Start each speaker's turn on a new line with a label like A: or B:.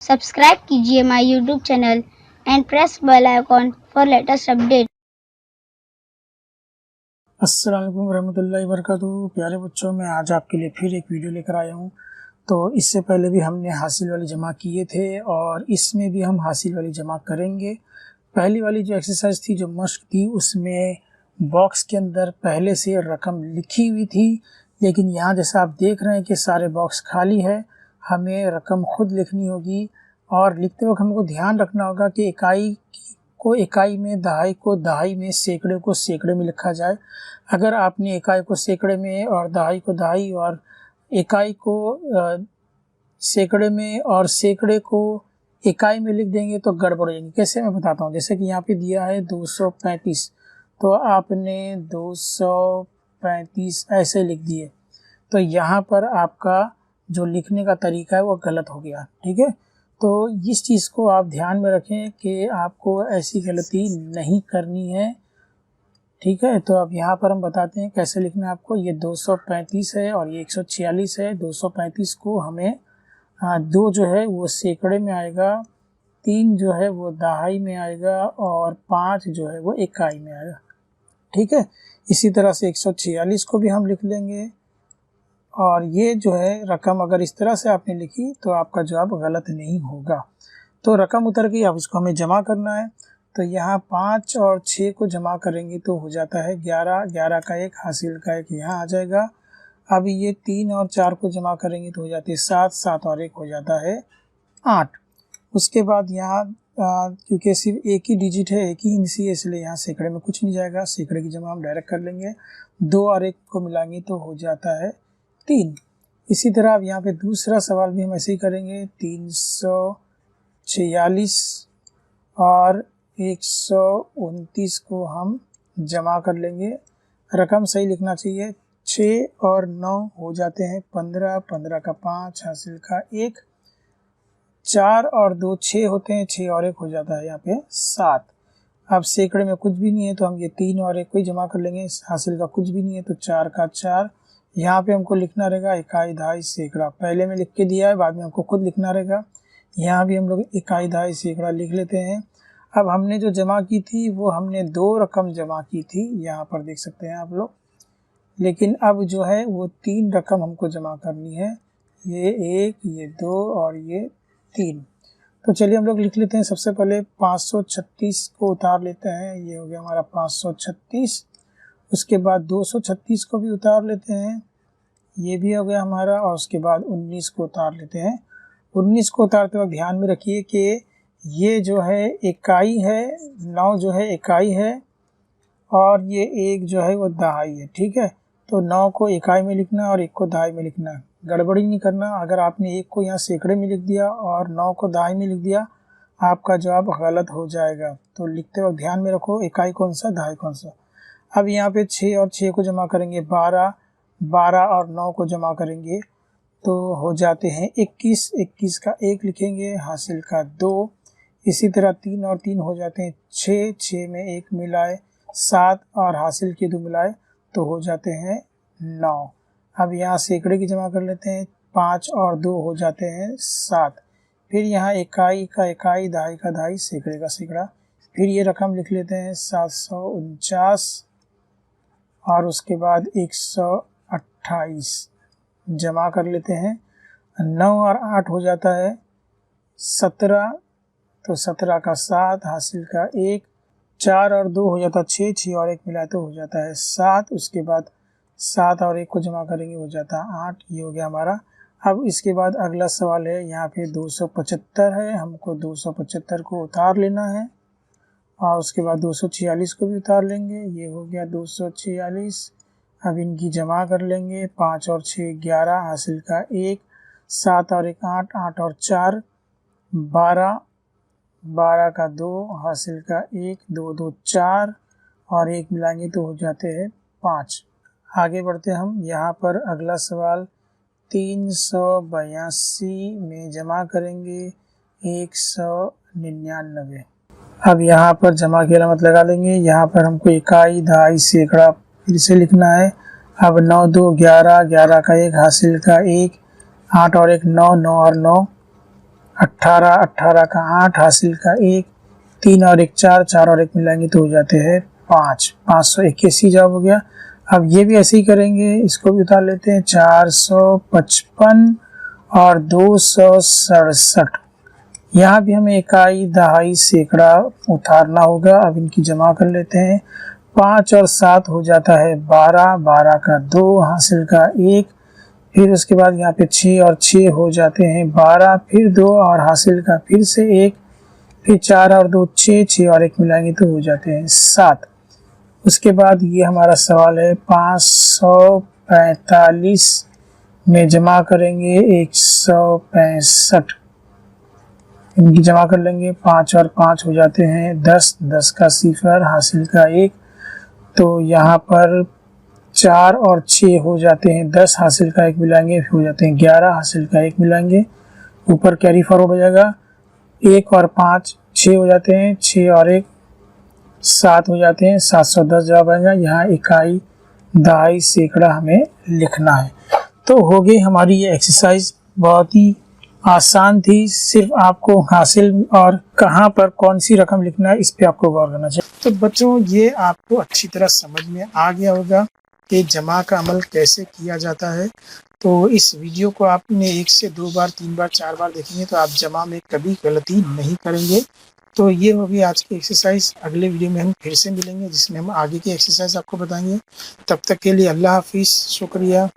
A: Subscribe कीजिए my YouTube channel and press bell icon for latest update.
B: अस्सलाम वालेकुम रहमतुल्लाहि वबरकातुहू। प्यारे बच्चों, मैं आज आपके लिए फिर एक वीडियो लेकर आया हूँ। तो इससे पहले भी हमने हासिल वाली जमा किए थे और इसमें भी हम हासिल वाली जमा करेंगे। पहली वाली जो एक्सरसाइज थी, जो मश्क थी, उसमें बॉक्स के अंदर पहले से रकम लिखी हुई थी, लेकिन यहाँ जैसा आप देख रहे हैं कि सारे बॉक्स खाली है। हमें रकम खुद लिखनी होगी और लिखते वक्त हमको ध्यान रखना होगा कि इकाई को इकाई में, दहाई को दहाई में, सैकड़े को सैकड़े में लिखा जाए। अगर आपने इकाई को सैकड़े में और दहाई को दहाई और इकाई को सैकड़े में और सैकड़े को इकाई में लिख देंगे तो गड़बड़ हो जाएंगी। कैसे, मैं बताता हूँ। जैसे कि यहाँ पे दिया है 235, तो आपने 235 ऐसे लिख दिए, तो यहाँ पर आपका जो लिखने का तरीका है वो गलत हो गया। ठीक है, तो इस चीज़ को आप ध्यान में रखें कि आपको ऐसी गलती नहीं करनी है। ठीक है, तो अब यहाँ पर हम बताते हैं कैसे लिखना है आपको। ये 235 है और ये 146 है। 235 को हमें 2 जो है वो सैकड़े में आएगा, 3 जो है वो दहाई में आएगा और 5 जो है वो इकाई में आएगा। ठीक है, इसी तरह से 146 को भी हम लिख लेंगे और ये जो है रकम अगर इस तरह से आपने लिखी तो आपका जवाब गलत नहीं होगा। तो रकम उतर गई, अब इसको हमें जमा करना है। तो यहाँ 5 और 6 को जमा करेंगे तो हो जाता है 11, 11 का 1, हासिल का 1 यहाँ आ जाएगा। अब ये 3 और 4 को जमा करेंगे तो हो जाती है 7, 7 और 1 हो जाता है 8। उसके बाद यहाँ क्योंकि सिर्फ एक ही डिजिट है, एक ही इंची है, इसलिए यहाँ सैकड़े में कुछ नहीं जाएगा। सैकड़े की जमा हम डायरेक्ट कर लेंगे। 2 और 1 को मिलाएंगे तो हो जाता है 3। इसी तरह अब यहाँ पे दूसरा सवाल भी हम ऐसे ही करेंगे। 346 और 129 को हम जमा कर लेंगे। रकम सही लिखना चाहिए। 6 और 9 हो जाते हैं 15, 15 का 5, हासिल का 1। 4 और 2 6 होते हैं, 6 और 1 हो जाता है यहाँ पे 7। अब सैकड़े में कुछ भी नहीं है तो हम ये 3 और 1 को ही जमा कर लेंगे। हासिल का कुछ भी नहीं है तो 4 का 4। यहाँ पे हमको लिखना रहेगा इकाई, दहाई, सैकड़ा। पहले में लिख के दिया है, बाद में हमको खुद लिखना रहेगा। यहाँ भी हम लोग इकाई, दहाई, सैकड़ा लिख लेते हैं। अब हमने जो जमा की थी वो हमने 2 रकम जमा की थी, यहाँ पर देख सकते हैं आप लोग। लेकिन अब जो है वो 3 रकम हमको जमा करनी है। ये 1, ये 2 और ये 3। तो चलिए हम लोग लिख लेते हैं। सबसे पहले 536 को उतार लेते हैं। ये हो गया हमारा 536। उसके बाद 236 को भी उतार लेते हैं, ये भी हो गया हमारा। और उसके बाद 19 को उतार लेते हैं। 19 को उतारते वक्त ध्यान में रखिए कि ये जो है इकाई है, 9 जो है इकाई है और ये 1 जो है वो दहाई है। ठीक है, तो 9 को इकाई में लिखना और 1 को दहाई में लिखना, गड़बड़ी नहीं करना। अगर आपने 1 को यहाँ सैकड़े में लिख दिया और 9 को दहाई में लिख दिया, आपका जवाब गलत हो जाएगा। तो लिखते वक्त ध्यान में रखो इकाई कौन सा, दहाई कौन सा। अब यहाँ पे 6 और 6 को जमा करेंगे 12, 12 और 9 को जमा करेंगे तो हो जाते हैं 21, 21 का 1 लिखेंगे, हासिल का 2। इसी तरह 3 और 3 हो जाते हैं 6, 6 में 1 मिलाए 7 और हासिल के 2 मिलाए तो हो जाते हैं 9। अब यहाँ सैकड़े की जमा कर लेते हैं। 5 और 2 हो जाते हैं 7। फिर यहाँ इकाई का इकाई, दहाई का दहाई, सैकड़े का सैकड़ा। फिर ये रकम लिख लेते हैं 749 और उसके बाद 128 जमा कर लेते हैं। 9 और 8 हो जाता है 17, तो 17 का 7, हासिल का 1। 4 और 2 हो जाता है 6, 6 और 1 मिला तो हो जाता है 7। उसके बाद 7 और 1 को जमा करेंगे हो जाता है 8। ये हो गया हमारा। अब इसके बाद अगला सवाल है, यहाँ पे 275 है, हमको 275 को उतार लेना है और उसके बाद 246 को भी उतार लेंगे। ये हो गया 246। अब इनकी जमा कर लेंगे। 5 और 6 11, हासिल का 1। 7 और 1 8, 8 और 4 12, 12 का 2, हासिल का 1, 2 2 4 और 1 मिलाएंगे तो हो जाते हैं 5। आगे बढ़ते हम। यहाँ पर अगला सवाल 382 में जमा करेंगे 199। अब यहाँ पर जमा की अलामत लगा लेंगे। यहाँ पर हमको इकाई, दहाई, सैकड़ा फिर से लिखना है। अब 9 2 11, 11 का 1, हासिल का 1, 8 और 1 9, 9 और 9 18, 18 का 8, हासिल का 1, 3 और 1 4, 4 और 1 मिलाएंगे तो हो जाते हैं 5, 581 जवाब हो गया। अब ये भी ऐसे ही करेंगे, इसको भी उतार लेते हैं, 455 और 267। यहाँ भी हमें इकाई, दहाई, सैकड़ा उतारना होगा। अब इनकी जमा कर लेते हैं, 5 और 7 हो जाता है 12, 12 का 2, हासिल का 1, फिर उसके बाद यहाँ पे 6 और 6 हो जाते हैं 12, फिर 2 और हासिल का फिर से 1, फिर 4 और 2 6, 6 और 1 मिलाएंगे तो हो जाते हैं 7। उसके बाद ये हमारा सवाल है 545 में जमा करेंगे 165, इनकी जमा कर लेंगे, 5 और 5 हो जाते हैं 10, 10 का 0, हासिल का 1, तो यहाँ पर 4 और 6 हो जाते हैं 10, हासिल का 1 मिलाएंगे हो जाते हैं 11, हासिल का 1 मिलाएंगे, ऊपर कैरी फॉरवर्ड हो जाएगा, 1 और 5 6 हो जाते हैं, 6 और 1 7 हो जाते हैं, 710 जवाब आएगा। यहाँ इकाई, दहाई, सैकड़ा हमें लिखना है। तो हो गई हमारी ये एक्सरसाइज, बहुत ही आसान थी। सिर्फ आपको हासिल और कहाँ पर कौन सी रकम लिखना है इस पे आपको गौर करना चाहिए। तो बच्चों ये आपको अच्छी तरह समझ में आ गया होगा कि जमा का अमल कैसे किया जाता है। तो इस वीडियो को आपने 1 से 2 बार, 3 बार, 4 बार देखेंगे तो आप जमा में कभी गलती नहीं करेंगे। तो ये होगी आज की एक्सरसाइज। अगले वीडियो में हम फिर से मिलेंगे जिसमें हम आगे की एक्सरसाइज आपको बताएंगे। तब तक के लिए अल्लाह हाफिज़, शुक्रिया।